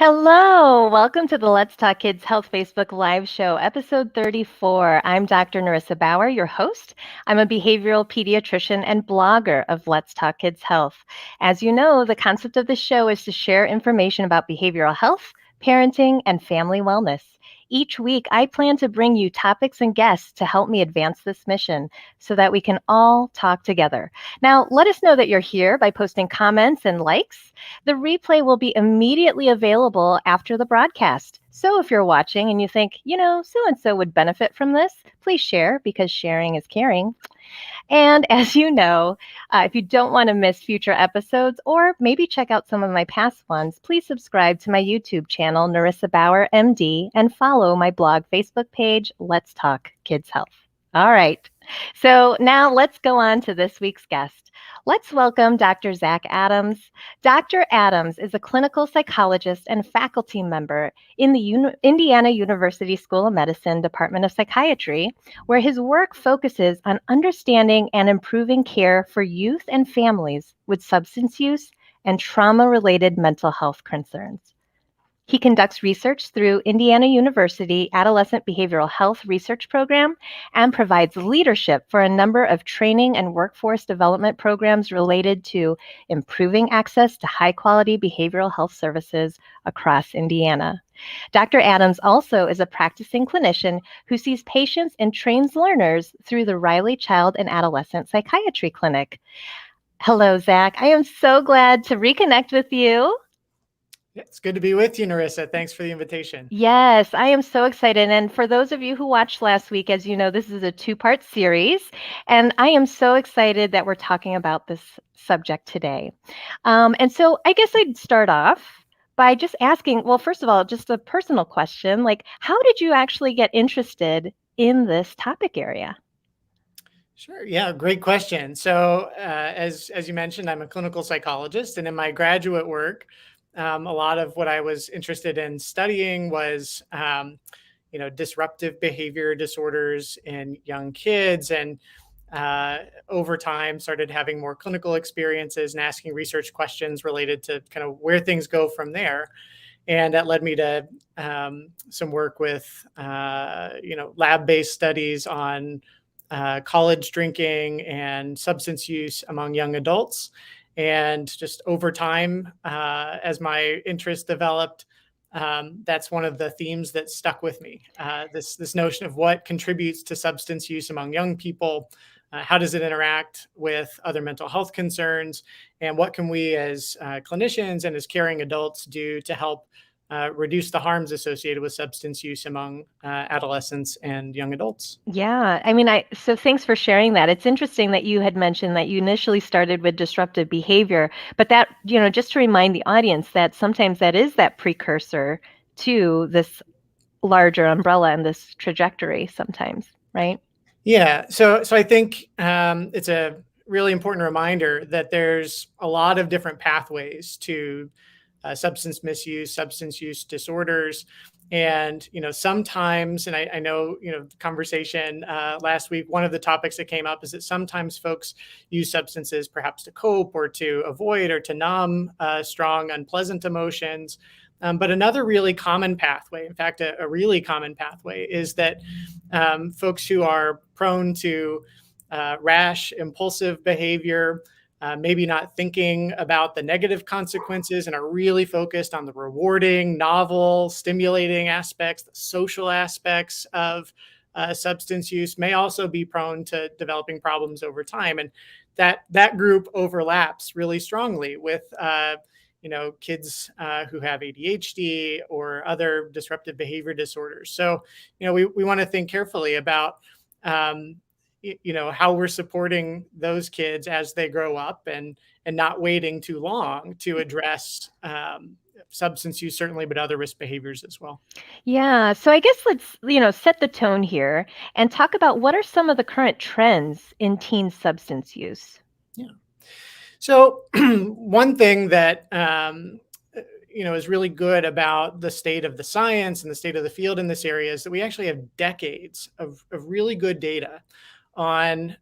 Hello, welcome to the Let's Talk Kids Health Facebook Live Show, episode 34. I'm Dr. Narissa Bauer, your host. I'm a behavioral pediatrician and blogger of Let's Talk Kids Health. As you know, the concept of the show is to share information about behavioral health, parenting, and family wellness. Each week, I plan to bring you topics and guests to help me advance this mission so that we can all talk together. Now, let us know that you're here by posting comments and likes. The replay will be immediately available after the broadcast. So if you're watching and you think, so and so would benefit from this, please share because sharing is caring. And as you know, if you don't want to miss future episodes or maybe check out some of my past ones, please subscribe to my YouTube channel, Narissa Bauer MD, and follow my blog Facebook page, Let's Talk Kids Health. All right. So now let's go on to this week's guest. Let's welcome Dr. Zack Adams. Dr. Adams is a clinical psychologist and faculty member in the Indiana University School of Medicine Department of Psychiatry, where his work focuses on understanding and improving care for youth and families with substance use and trauma-related mental health concerns. He conducts research through Indiana University Adolescent Behavioral Health Research Program and provides leadership for a number of training and workforce development programs related to improving access to high-quality behavioral health services across Indiana. Dr. Adams also is a practicing clinician who sees patients and trains learners through the Riley Child and Adolescent Psychiatry Clinic. Hello, Zack. I am so glad to reconnect with you. It's good to be with you, Narissa. Thanks for the invitation. Yes, I am so excited. And for those of you who watched last week, as you know, this is a two-part series. And I am so excited that we're talking about this subject today. And so I guess I'd start off by just asking, well, first of all, just a personal question, like how did you actually get interested in this topic area? Sure. Yeah, great question. So as you mentioned, I'm a clinical psychologist, and in my graduate work, a lot of what I was interested in studying was, disruptive behavior disorders in young kids, and over time started having more clinical experiences and asking research questions related to kind of where things go from there. And that led me to some work with, lab-based studies on college drinking and substance use among young adults. And just over time, as my interest developed, that's one of the themes that stuck with me. This notion of what contributes to substance use among young people, how does it interact with other mental health concerns, and what can we as clinicians and as caring adults do to help reduce the harms associated with substance use among adolescents and young adults. Yeah, I mean, so thanks for sharing that. It's interesting that you had mentioned that you initially started with disruptive behavior, but that, just to remind the audience that sometimes that is that precursor to this larger umbrella and this trajectory sometimes, right? Yeah, so I think it's a really important reminder that there's a lot of different pathways to substance misuse, substance use disorders. And, sometimes, and I know, the conversation last week, one of the topics that came up is that sometimes folks use substances perhaps to cope or to avoid or to numb strong, unpleasant emotions. But another really common pathway, in fact, a really common pathway, is that folks who are prone to rash, impulsive behavior, maybe not thinking about the negative consequences and are really focused on the rewarding, novel, stimulating aspects, the social aspects of substance use, may also be prone to developing problems over time. And that group overlaps really strongly with kids who have ADHD or other disruptive behavior disorders. So, we want to think carefully about how we're supporting those kids as they grow up, and not waiting too long to address substance use, certainly, but other risk behaviors as well. Yeah, so I guess let's, set the tone here and talk about what are some of the current trends in teen substance use. Yeah. So one thing that is really good about the state of the science and the state of the field in this area is that we actually have decades of really good data on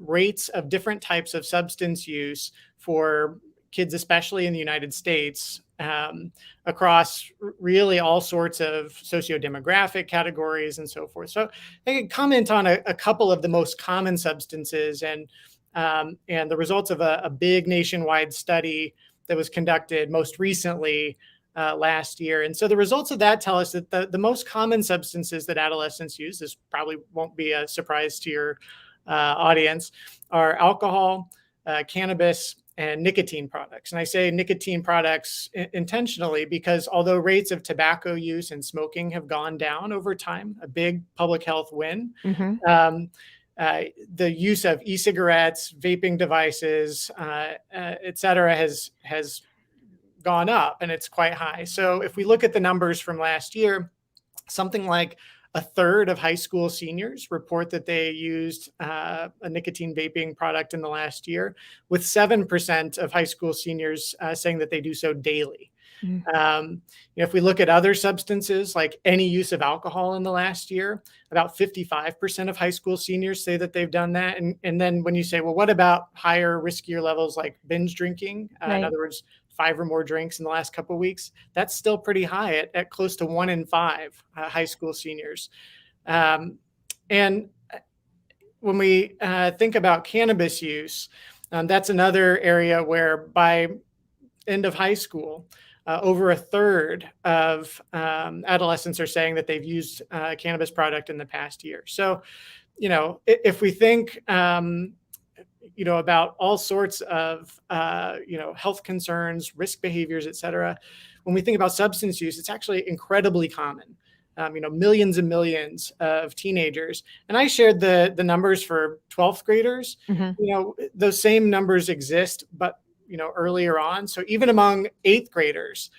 rates of different types of substance use for kids, especially in the United States, across really all sorts of socio-demographic categories and so forth. So I can comment on a couple of the most common substances and the results of a big nationwide study that was conducted most recently last year. And so the results of that tell us that the most common substances that adolescents use, this probably won't be a surprise to your audience, are alcohol, cannabis, and nicotine products. And I say nicotine products intentionally because although rates of tobacco use and smoking have gone down over time, a big public health win, the use of e-cigarettes, vaping devices, et cetera, has gone up, and it's quite high. So if we look at the numbers from last year, something like a third of high school seniors report that they used a nicotine vaping product in the last year, with 7% of high school seniors saying that they do so daily. If we look at other substances, like any use of alcohol in the last year, about 55% of high school seniors say that they've done that. And then when you say, well, what about higher, riskier levels like binge drinking? In other words, 5 or more drinks in the last couple of weeks, that's still pretty high at close to 1 in 5 high school seniors. And when we think about cannabis use, that's another area where by end of high school, over a third of adolescents are saying that they've used a cannabis product in the past year. So, if we think, about all sorts of, health concerns, risk behaviors, et cetera, when we think about substance use, it's actually incredibly common. Millions and millions of teenagers. And I shared the numbers for 12th graders. Those same numbers exist, but earlier on. So even among 8th graders,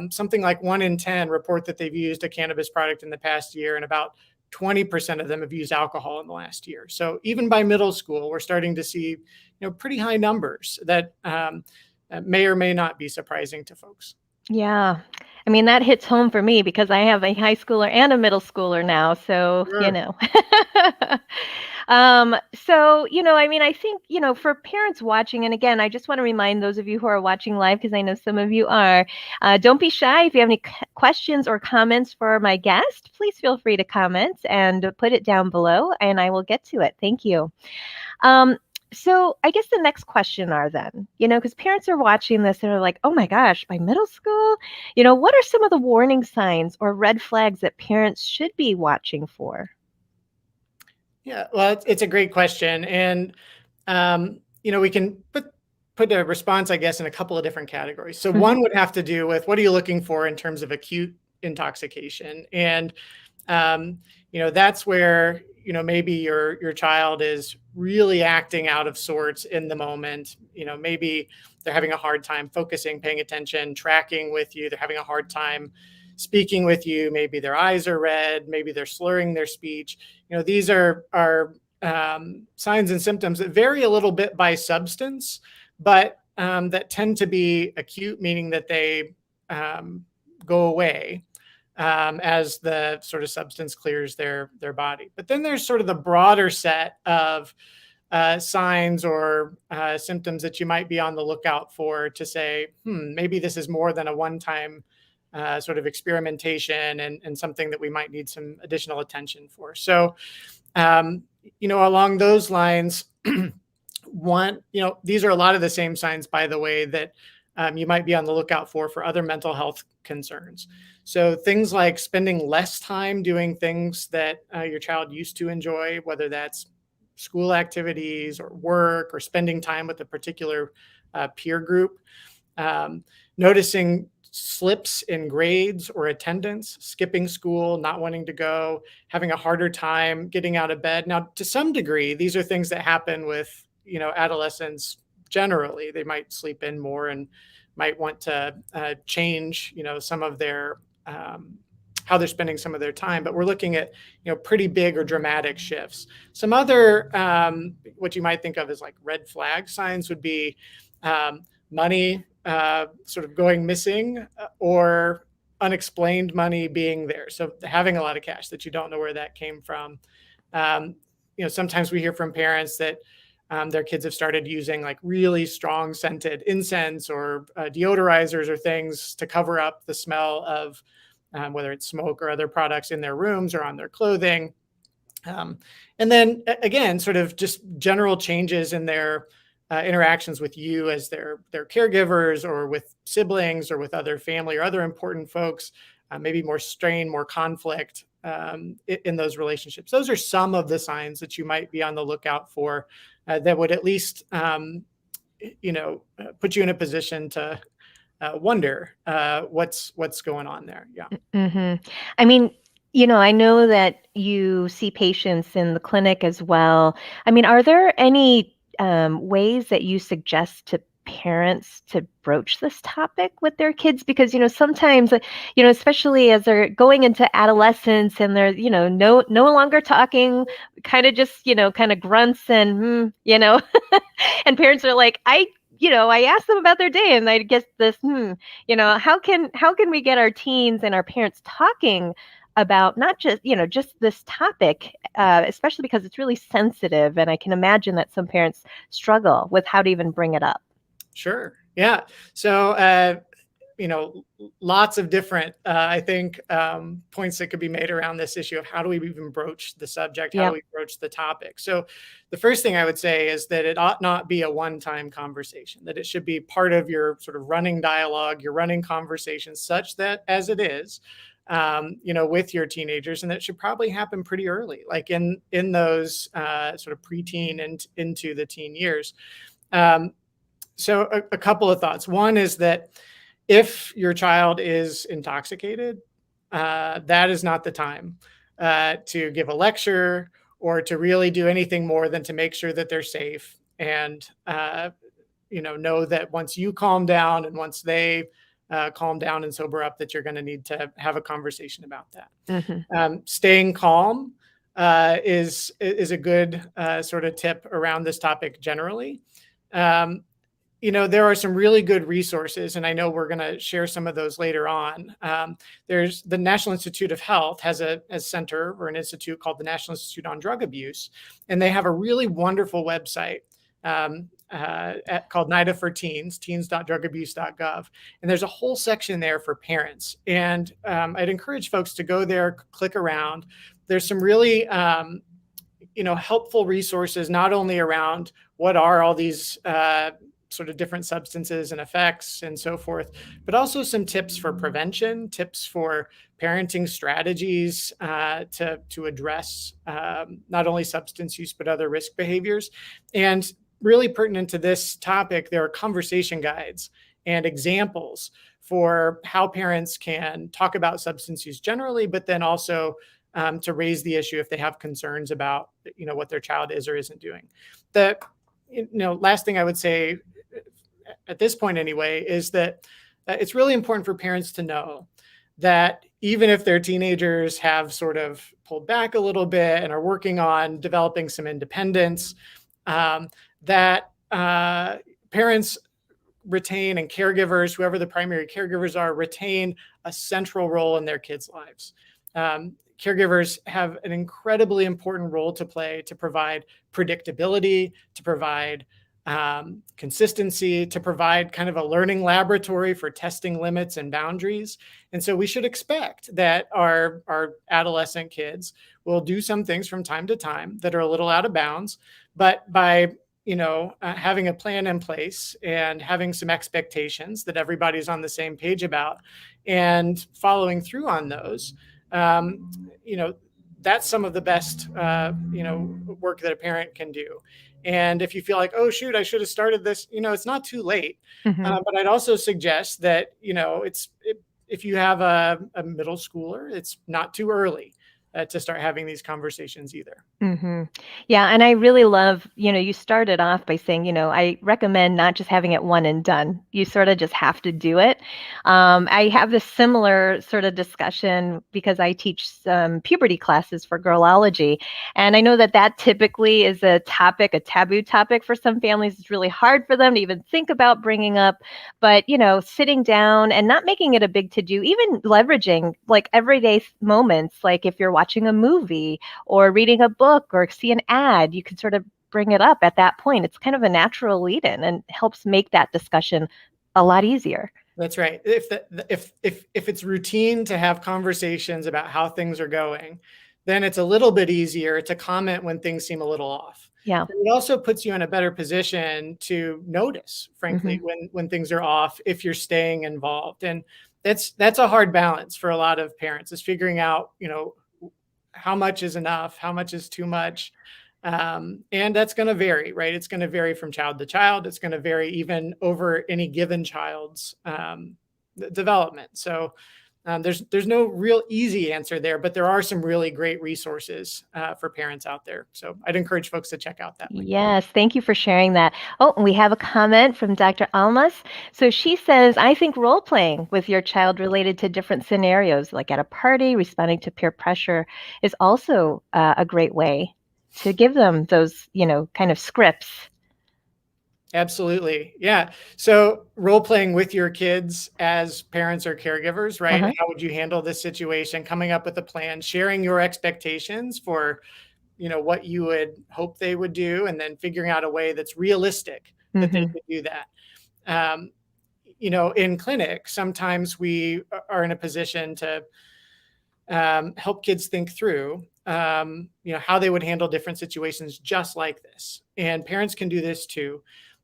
something like 1 in 10 report that they've used a cannabis product in the past year, and about 20% of them have used alcohol in the last year. So even by middle school, we're starting to see, pretty high numbers that may or may not be surprising to folks. Yeah. I mean, that hits home for me because I have a high schooler and a middle schooler now. So, Sure. I think, for parents watching, and again, I just want to remind those of you who are watching live, because I know some of you are, don't be shy. If you have any questions or comments for my guest, please feel free to comment and put it down below and I will get to it. Thank you. So I guess the next question are then, because parents are watching this and are like, oh my gosh, by middle school, what are some of the warning signs or red flags that parents should be watching for? Yeah, well, it's a great question. And, we can put a response, I guess, in a couple of different categories. So one would have to do with what are you looking for in terms of acute intoxication? And, that's where, maybe your child is really acting out of sorts in the moment. Maybe they're having a hard time focusing, paying attention, tracking with you. They're having a hard time speaking with you. Maybe their eyes are red. Maybe they're slurring their speech. These are signs and symptoms that vary a little bit by substance, but that tend to be acute, meaning that they go away as the sort of substance clears their body. But then there's sort of the broader set of signs or symptoms that you might be on the lookout for to say, maybe this is more than a one-time sort of experimentation and something that we might need some additional attention for. So, along those lines, these are a lot of the same signs, by the way, that you might be on the lookout for other mental health concerns. So things like spending less time doing things that your child used to enjoy, whether that's school activities or work or spending time with a particular peer group, noticing slips in grades or attendance, skipping school, not wanting to go, having a harder time getting out of bed. Now, to some degree, these are things that happen with, adolescents generally. They might sleep in more and might want to change, some of their, how they're spending some of their time. But we're looking at, pretty big or dramatic shifts. Some other, what you might think of as like red flag signs would be money sort of going missing or unexplained money being there. So having a lot of cash that you don't know where that came from. Sometimes we hear from parents that their kids have started using like really strong scented incense or deodorizers or things to cover up the smell of whether it's smoke or other products in their rooms or on their clothing. And then again, sort of just general changes in their interactions with you as their caregivers or with siblings or with other family or other important folks, maybe more strain, more conflict in those relationships. Those are some of the signs that you might be on the lookout for that would at least, put you in a position to wonder what's going on there. Yeah. I mean, I know that you see patients in the clinic as well. I mean, are there any ways that you suggest to parents to broach this topic with their kids? Because, sometimes, especially as they're going into adolescence and they're, no longer talking, kind of just, kind of grunts and, and parents are like, I asked them about their day and I get this, how can we get our teens and our parents talking about not just, just this topic, especially because it's really sensitive. And I can imagine that some parents struggle with how to even bring it up. Sure. Yeah. So, lots of different, I think, points that could be made around this issue of how do we even broach the subject? How do we broach the topic? So the first thing I would say is that it ought not be a one-time conversation, that it should be part of your sort of running dialogue, your running conversation, such that as it is, with your teenagers, and that should probably happen pretty early, like in those sort of preteen and into the teen years. So a couple of thoughts. One is that if your child is intoxicated, that is not the time to give a lecture or to really do anything more than to make sure that they're safe and, know that once you calm down and once they calm down and sober up, that you're going to need to have a conversation about that. Staying calm is a good sort of tip around this topic generally. There are some really good resources, and I know we're going to share some of those later on. There's the National Institute of Health has a center or an institute called the National Institute on Drug Abuse, and they have a really wonderful website called NIDA for Teens, teens.drugabuse.gov. And there's a whole section there for parents. And I'd encourage folks to go there, click around. There's some really helpful resources, not only around what are all these sort of different substances and effects and so forth, but also some tips for prevention, tips for parenting strategies to address not only substance use, but other risk behaviors. And really pertinent to this topic, there are conversation guides and examples for how parents can talk about substance use generally, but then also to raise the issue if they have concerns about what their child is or isn't doing. The last thing I would say at this point anyway is that it's really important for parents to know that even if their teenagers have sort of pulled back a little bit and are working on developing some independence, that parents retain, and caregivers, whoever the primary caregivers are, retain a central role in their kids' lives. Caregivers have an incredibly important role to play to provide predictability, to provide consistency, to provide kind of a learning laboratory for testing limits and boundaries. And so we should expect that our adolescent kids will do some things from time to time that are a little out of bounds, but by having a plan in place and having some expectations that everybody's on the same page about and following through on those, that's some of the best, work that a parent can do. And if you feel like, oh, shoot, I should have started this, it's not too late. But I'd also suggest that, if you have a middle schooler, it's not too early to start having these conversations either. Yeah. And I really love, you started off by saying, I recommend not just having it one and done. You sort of just have to do it. I have this similar sort of discussion because I teach some puberty classes for girlology. And I know that typically is a taboo topic for some families. It's really hard for them to even think about bringing up. But, sitting down and not making it a big to-do, even leveraging like everyday moments, like if you're watching a movie or reading a book or see an ad, you can sort of bring it up at that point. It's kind of a natural lead-in and helps make that discussion a lot easier. That's right. If it's routine to have conversations about how things are going, then it's a little bit easier to comment when things seem a little off. Yeah. It also puts you in a better position to notice, frankly, when things are off, if you're staying involved. And that's a hard balance for a lot of parents, is figuring out, how much is enough, how much is too much. And that's going to vary, right? It's going to vary from child to child. It's going to vary even over any given child's development. So there's no real easy answer there, but there are some really great resources for parents out there. So I'd encourage folks to check out that link. Yes, thank you for sharing that. Oh, and we have a comment from Dr. Almas. So she says, I think role playing with your child related to different scenarios, like at a party, responding to peer pressure, is also a great way to give them those, kind of scripts. Absolutely. Yeah. So role playing with your kids as parents or caregivers, right? How would you handle this situation? Coming up with a plan, sharing your expectations for, what you would hope they would do, and then figuring out a way that's realistic that they could do that. In clinic, sometimes we are in a position to help kids think through, how they would handle different situations just like this. And parents can do this too.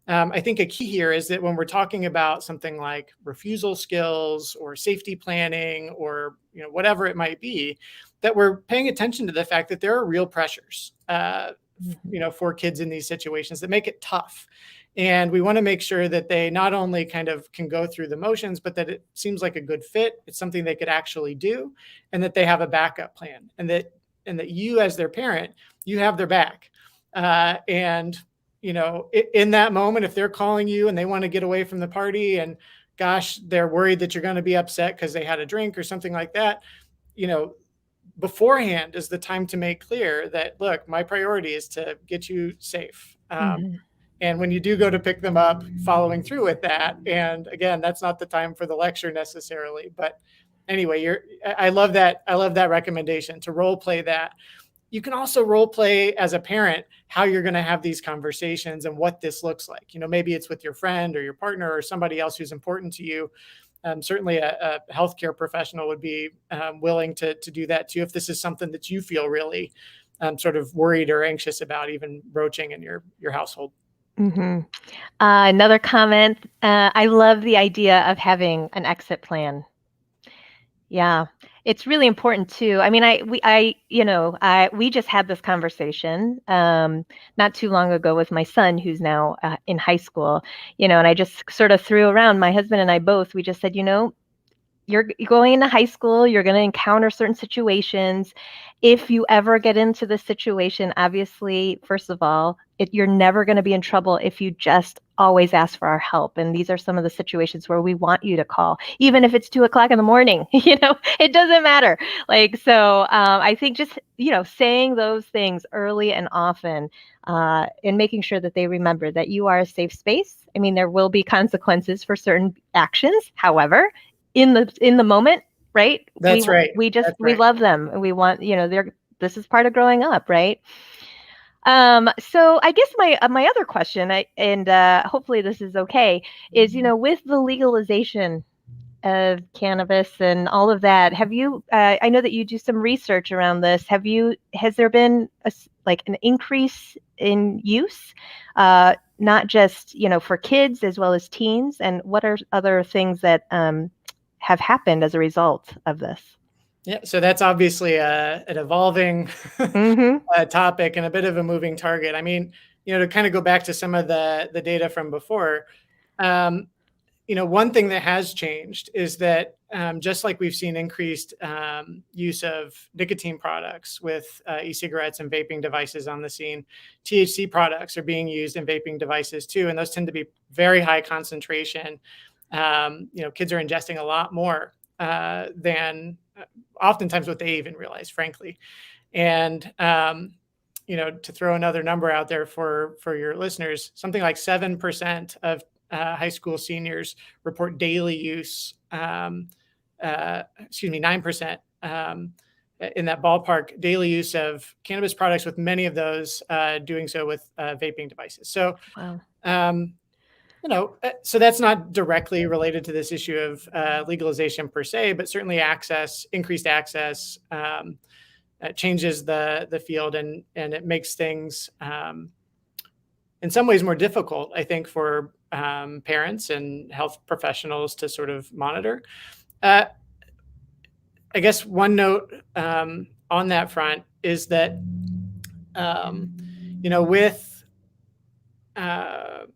I think a key here is that when we're talking about something like refusal skills or safety planning or whatever it might be, that we're paying attention to the fact that there are real pressures, for kids in these situations that make it tough. And we want to make sure that they not only kind of can go through the motions, but that it seems like a good fit. It's something they could actually do, and that they have a backup plan, and that you as their parent, you have their back. In that moment, if they're calling you and they want to get away from the party and gosh, they're worried that you're going to be upset because they had a drink or something like that, beforehand is the time to make clear that, look, my priority is to get you safe. And when you do go to pick them up, following through with that. And again, that's not the time for the lecture necessarily. But anyway, I love that. I love that recommendation to role play that. You can also role play as a parent how you're going to have these conversations and what this looks like. Maybe it's with your friend or your partner or somebody else who's important to you. Certainly a healthcare professional would be willing to do that too, if this is something that you feel really sort of worried or anxious about, even broaching in your household. Another comment. I love the idea of having an exit plan. Yeah, it's really important too. I mean, we just had this conversation not too long ago with my son, who's now in high school. And I just sort of threw around, my husband and I both. We just said, you're going into high school, you're going to encounter certain situations. If you ever get into this situation, obviously, first of all, you're never going to be in trouble if you just always ask for our help. And these are some of the situations where we want you to call, even if it's 2:00 in the morning, it doesn't matter. I think just, saying those things early and often and making sure that they remember that you are a safe space. I mean, there will be consequences for certain actions. However, in the moment, right? That's right. We love them, and we want, this is part of growing up, right? So I guess my other question, and hopefully this is okay, is, with the legalization of cannabis and all of that, have you, I know that you do some research around this. Has there been an increase in use, not just, for kids as well as teens? And what are other things that have happened as a result of this? Yeah, so that's obviously an evolving topic and a bit of a moving target. I mean, to kind of go back to some of the data from before, one thing that has changed is that just like we've seen increased use of nicotine products with e-cigarettes and vaping devices on the scene, THC products are being used in vaping devices too, and those tend to be very high concentration. Kids are ingesting a lot more than oftentimes what they even realize, frankly. And, to throw another number out there for your listeners, something like 7% of high school seniors report daily use, 9% in that ballpark, daily use of cannabis products, with many of those doing so with vaping devices. So, Wow. So that's not directly related to this issue of legalization per se, but certainly increased access, changes the field, and it makes things in some ways more difficult, I think, for parents and health professionals to sort of monitor. I guess one note on that front is that, with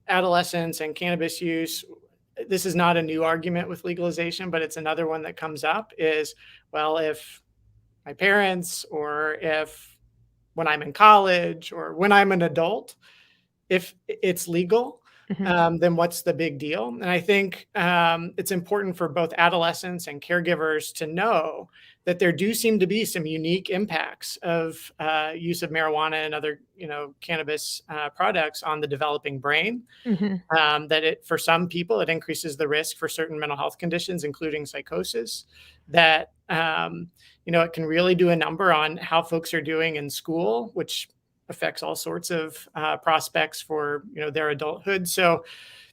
adolescents and cannabis use, this is not a new argument with legalization, but it's another one that comes up is, well, if my parents, or if when I'm in college, or when I'm an adult, if it's legal, then what's the big deal? And I think it's important for both adolescents and caregivers to know that there do seem to be some unique impacts of use of marijuana and other, cannabis products on the developing brain. That for some people, it increases the risk for certain mental health conditions, including psychosis. That it can really do a number on how folks are doing in school, which affects all sorts of prospects for their adulthood. So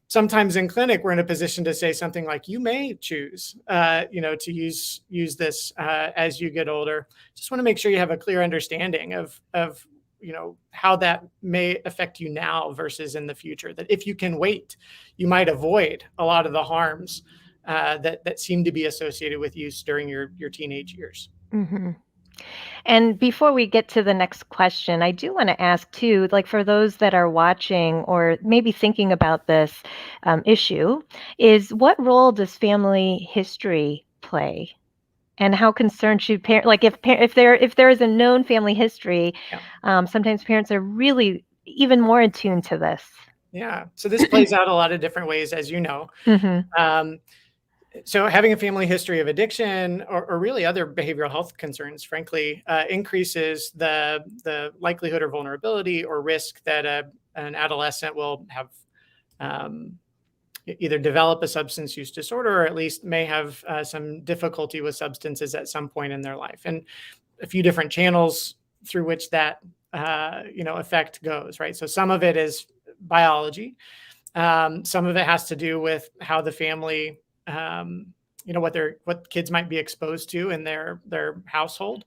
sometimes in clinic, we're in a position to say something like, you may choose to use this as you get older. Just want to make sure you have a clear understanding of how that may affect you now versus in the future. That if you can wait, you might avoid a lot of the harms that seem to be associated with use during your teenage years. And before we get to the next question, I do want to ask too, like for those that are watching or maybe thinking about this issue, is what role does family history play? And how concerned should parents, like if there is a known family history, sometimes parents are really even more attuned to this. Yeah. So this plays out a lot of different ways, as you know. So having a family history of addiction or really other behavioral health concerns, frankly, increases the likelihood or vulnerability or risk that an adolescent will have either develop a substance use disorder, or at least may have some difficulty with substances at some point in their life. And a few different channels through which that effect goes, right? So some of it is biology. Some of it has to do with how the family what kids might be exposed to in their household.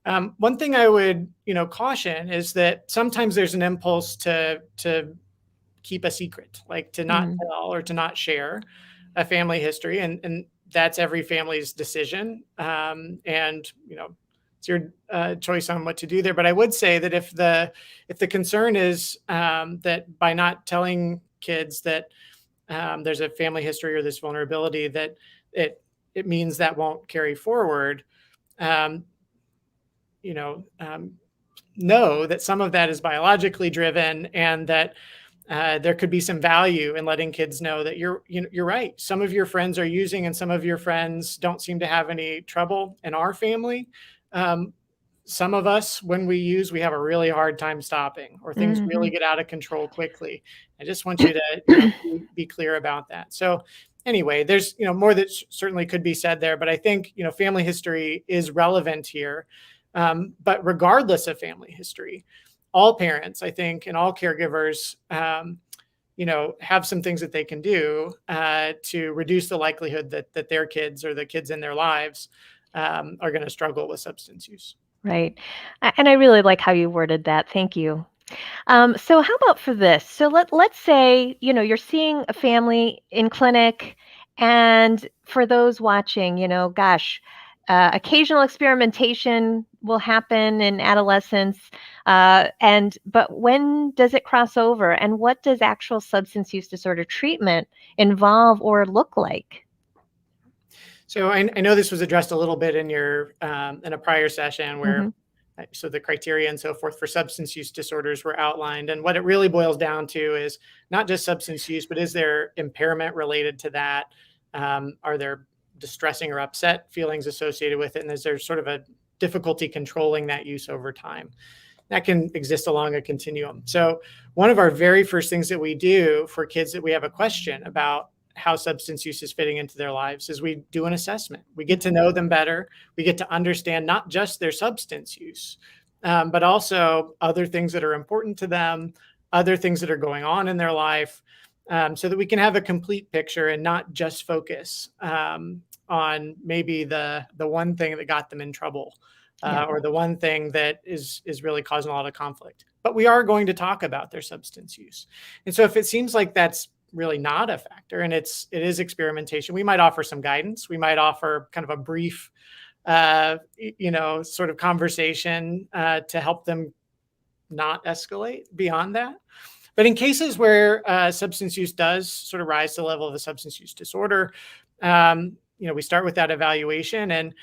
One thing I would, caution is that sometimes there's an impulse to keep a secret, like to not tell or to not share a family history. And that's every family's decision. And, it's your choice on what to do there. But I would say that if the concern is that by not telling kids that there's a family history or this vulnerability, that it means that won't carry forward. Know that some of that is biologically driven, and that there could be some value in letting kids know that you're right. Some of your friends are using, and some of your friends don't seem to have any trouble in our family. Some of us, when we use, we have a really hard time stopping, or things really get out of control quickly. I just want you to be clear about that. So anyway, there's, more that certainly could be said there, but I think, family history is relevant here. But regardless of family history, all parents, I think, and all caregivers, have some things that they can do to reduce the likelihood that their kids or the kids in their lives are going to struggle with substance use. Right. And I really like how you worded that. Thank you. So how about for this? So let's say, you're seeing a family in clinic, and for those watching, occasional experimentation will happen in adolescence. But when does it cross over, and what does actual substance use disorder treatment involve or look like? So I know this was addressed a little bit in in a prior session where so the criteria and so forth for substance use disorders were outlined. And what it really boils down to is not just substance use, but is there impairment related to that? Are there distressing or upset feelings associated with it? And is there sort of a difficulty controlling that use over time? That can exist along a continuum. So one of our very first things that we do for kids that we have a question about how substance use is fitting into their lives is we do an assessment. We get to know them better. We get to understand not just their substance use, but also other things that are important to them, other things that are going on in their life, so that we can have a complete picture and not just focus on maybe the one thing that got them in trouble, or the one thing that is really causing a lot of conflict. But we are going to talk about their substance use. And so if it seems like that's really not a factor and it is experimentation, we might offer some guidance. We might offer kind of a brief, sort of conversation to help them not escalate beyond that. But in cases where substance use does sort of rise to the level of a substance use disorder, we start with that evaluation, and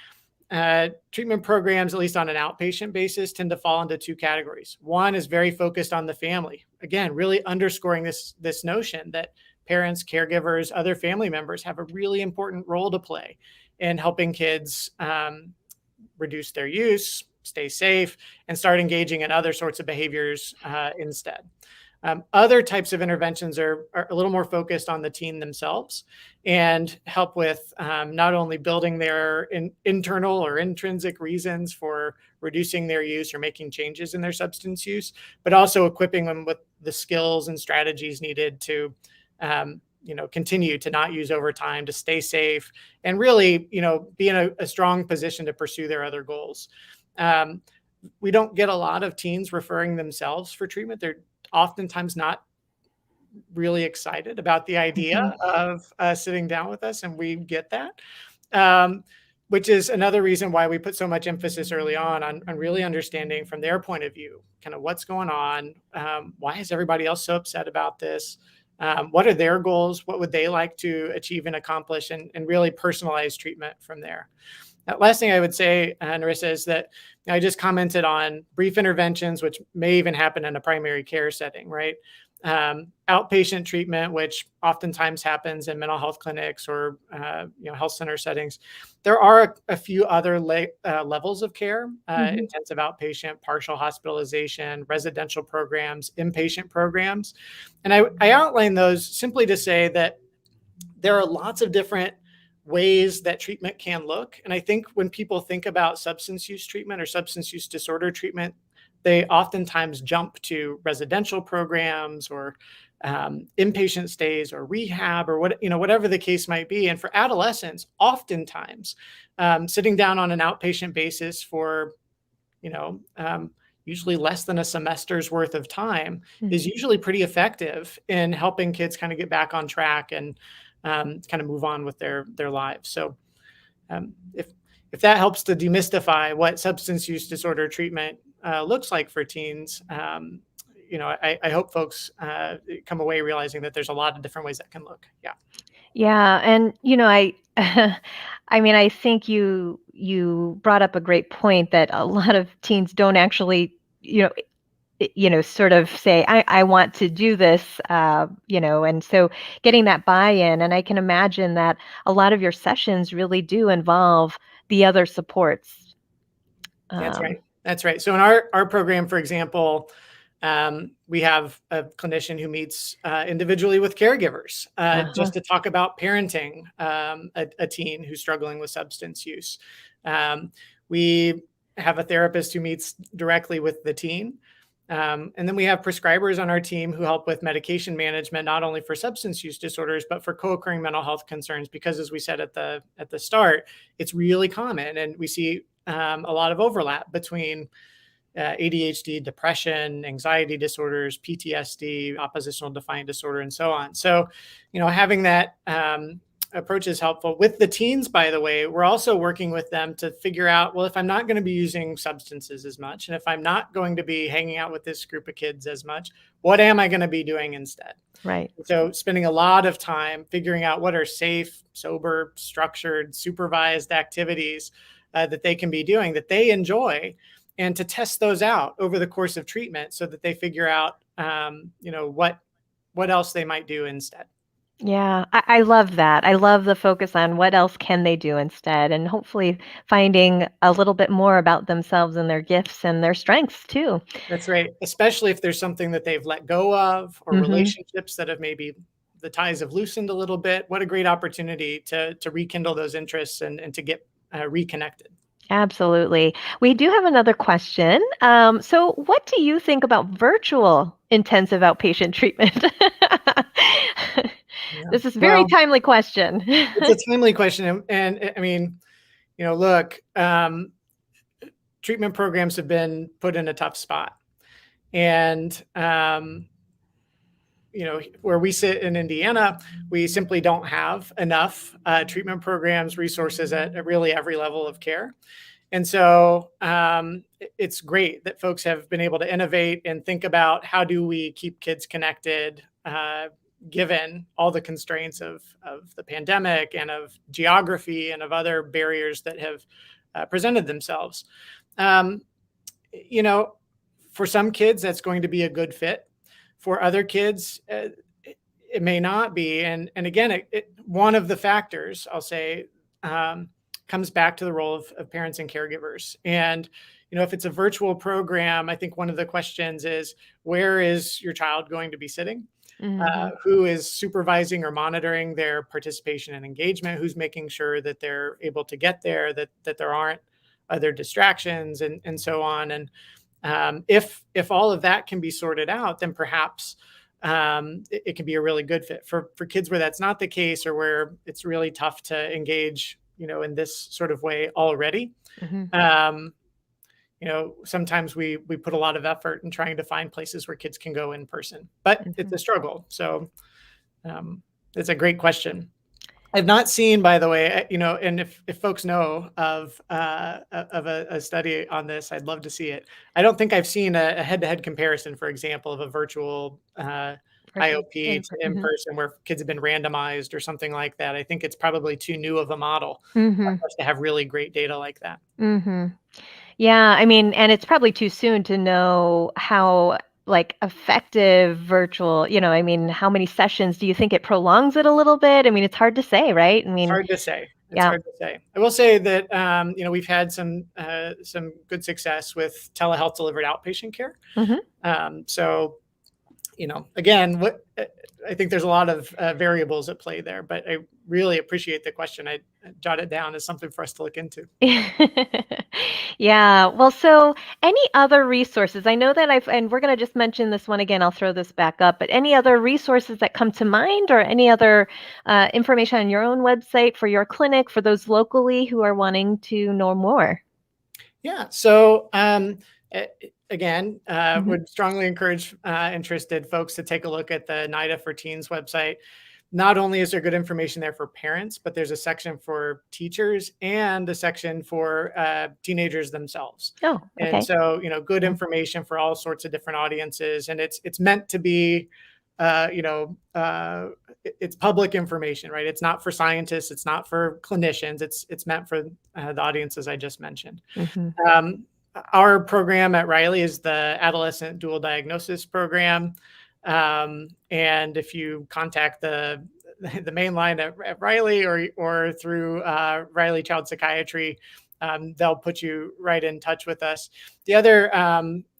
treatment programs, at least on an outpatient basis, tend to fall into two categories. One is very focused on the family. Again, really underscoring this notion that parents, caregivers, other family members have a really important role to play in helping kids reduce their use, stay safe, and start engaging in other sorts of behaviors instead. Other types of interventions are a little more focused on the teen themselves and help with not only building their internal or intrinsic reasons for reducing their use or making changes in their substance use, but also equipping them with the skills and strategies needed to continue to not use over time, to stay safe, and really, be in a strong position to pursue their other goals. We don't get a lot of teens referring themselves for treatment. They're oftentimes not really excited about the idea of sitting down with us, and we get that, which is another reason why we put so much emphasis early on really understanding from their point of view, kind of what's going on, why is everybody else so upset about this, what are their goals, what would they like to achieve and accomplish, and really personalize treatment from there. Last thing I would say, Narissa, is that I just commented on brief interventions, which may even happen in a primary care setting, right? Outpatient treatment, which oftentimes happens in mental health clinics or health center settings. There are a few other levels of care: intensive outpatient, partial hospitalization, residential programs, inpatient programs. And I outline those simply to say that there are lots of different ways that treatment can look. And I think when people think about substance use treatment or substance use disorder treatment, they oftentimes jump to residential programs or inpatient stays or rehab or whatever the case might be. And for adolescents, oftentimes sitting down on an outpatient basis for usually less than a semester's worth of time is usually pretty effective in helping kids kind of get back on track and kind of move on with their lives. So if that helps to demystify what substance use disorder treatment looks like for teens, I hope folks come away realizing that there's a lot of different ways that can look. Yeah. Yeah, and I think you brought up a great point that a lot of teens don't actually, sort of say, I want to do this, and so getting that buy-in, and I can imagine that a lot of your sessions really do involve the other supports. That's right. So in our program, for example, we have a clinician who meets individually with caregivers just to talk about parenting a teen who's struggling with substance use. We have a therapist who meets directly with the teen. And then we have prescribers on our team who help with medication management, not only for substance use disorders, but for co-occurring mental health concerns. Because as we said at the start, it's really common, and we see a lot of overlap between ADHD, depression, anxiety disorders, PTSD, oppositional defiant disorder, and so on. So, having that approach is helpful. With the teens, by the way, we're also working with them to figure out, well, if I'm not going to be using substances as much, and if I'm not going to be hanging out with this group of kids as much, what am I going to be doing instead? Right. So spending a lot of time figuring out what are safe, sober, structured, supervised activities that they can be doing that they enjoy, and to test those out over the course of treatment so that they figure out, what else they might do instead. Yeah, I love that. I love the focus on what else can they do instead, and hopefully finding a little bit more about themselves and their gifts and their strengths too. That's right. Especially if there's something that they've let go of or relationships that have maybe the ties have loosened a little bit. What a great opportunity to rekindle those interests and to get reconnected. Absolutely. We do have another question. So, what do you think about virtual intensive outpatient treatment? Yeah. This is a very Well, timely question. it's a timely question, and I mean, look, treatment programs have been put in a tough spot, and where we sit in Indiana, we simply don't have enough treatment programs, resources at really every level of care. And so it's great that folks have been able to innovate and think about how do we keep kids connected, given all the constraints of the pandemic and of geography and of other barriers that have presented themselves. Um, for some kids, that's going to be a good fit. For other kids, it may not be. And again, one of the factors, I'll say, comes back to the role of parents and caregivers. And, if it's a virtual program, I think one of the questions is, where is your child going to be sitting? Mhm. Who is supervising or monitoring their participation and engagement? Who's making sure that they're able to get there, that there aren't other distractions and so on. And if all of that can be sorted out, then perhaps it can be a really good fit for kids where that's not the case, or where it's really tough to engage, in this sort of way already. Mhm. Sometimes we put a lot of effort in trying to find places where kids can go in person, but it's Mhm. a struggle. So it's a great question. I've not seen, by the way, and if folks know of a study on this, I'd love to see it. I don't think I've seen a head-to-head comparison, for example, of a virtual Versus IOP in to in mhm. person where kids have been randomized or something like that. I think it's probably too new of a model Mhm. for us to have really great data like that. Mhm. Yeah, I mean, and it's probably too soon to know how, like, effective virtual, I mean, how many sessions do you think it prolongs it a little bit? I mean, it's hard to say, right? I It's mean, hard to say. It's yeah. hard to say. I will say that we've had some good success with telehealth delivered outpatient care. Mhm. So again, what I think there's a lot of variables at play there, but I really appreciate the question. I jot it down as something for us to look into. Yeah. Well, so any other resources? I know that and we're going to just mention this one again. I'll throw this back up, but any other resources that come to mind, or any other information on your own website for your clinic for those locally who are wanting to know more? Yeah. So again, Mhm. would strongly encourage interested folks to take a look at the NIDA for Teens website. Not only is there good information there for parents, but there's a section for teachers and a section for teenagers themselves. Oh, And okay. so, good Mhm. information for all sorts of different audiences. And it's meant to be, uh, you know, uh, it's public information, right? It's not for scientists. It's not for clinicians. It's meant for the audiences I just mentioned. Mhm. Um, our program at Riley is the Adolescent Dual Diagnosis Program. And if you contact the main line at Riley, or through Riley Child Psychiatry, they'll put you right in touch with us. The other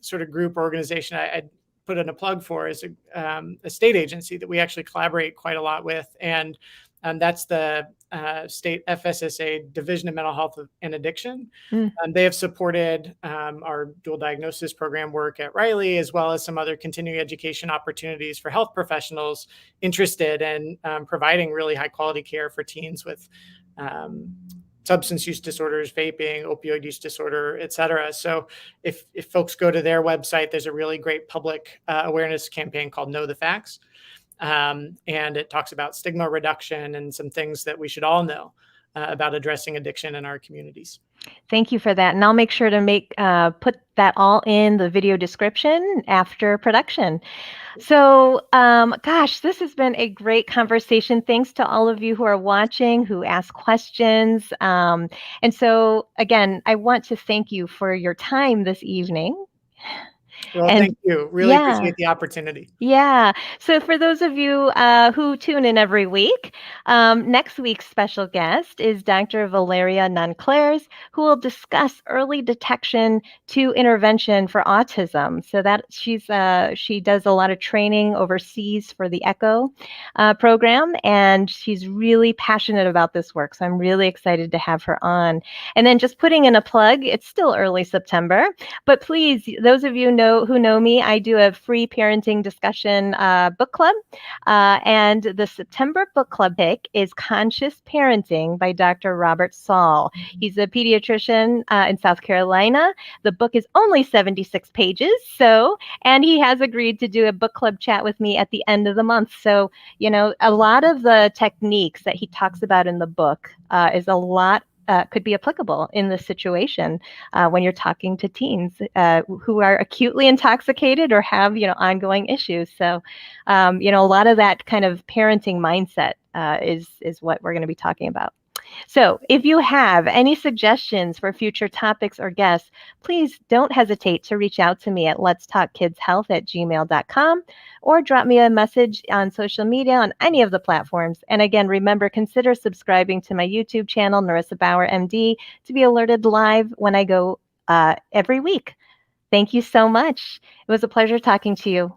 sort of group or organization I'd put in a plug for is a state agency that we actually collaborate quite a lot with, and that's the state FSSA Division of Mental Health and Addiction. Mm. They have supported our dual diagnosis program work at Riley, as well as some other continuing education opportunities for health professionals interested in providing really high quality care for teens with um, substance use disorders, vaping, opioid use disorder, et cetera. So if folks go to their website, there's a really great public awareness campaign called Know the Facts. And it talks about stigma reduction and some things that we should all know about addressing addiction in our communities. Thank you for that, and I'll make sure to put that all in the video description after production. So, gosh, this has been a great conversation. Thanks to all of you who are watching, who ask questions. And so, again, I want to thank you for your time this evening. Well, And thank you. Really yeah. appreciate the opportunity. Yeah. So for those of you who tune in every week, next week's special guest is Dr. Valeria Nonclares, who will discuss early detection to intervention for autism. So that she does a lot of training overseas for the ECHO program, and she's really passionate about this work. So I'm really excited to have her on. And then just putting in a plug, it's still early September, but please, those of you who know me, I do a free parenting discussion book club. And the September book club pick is Conscious Parenting by Dr. Robert Saul. He's a pediatrician in South Carolina. The book is only 76 pages. And he has agreed to do a book club chat with me at the end of the month. So, a lot of the techniques that he talks about in the book could be applicable in this situation when you're talking to teens who are acutely intoxicated or have, ongoing issues. So, a lot of that kind of parenting mindset is what we're going to be talking about. So if you have any suggestions for future topics or guests, please don't hesitate to reach out to me at letstalkkidshealth@gmail.com or drop me a message on social media on any of the platforms. And again, remember, consider subscribing to my YouTube channel, Narissa Bauer, MD, to be alerted live when I go every week. Thank you so much. It was a pleasure talking to you.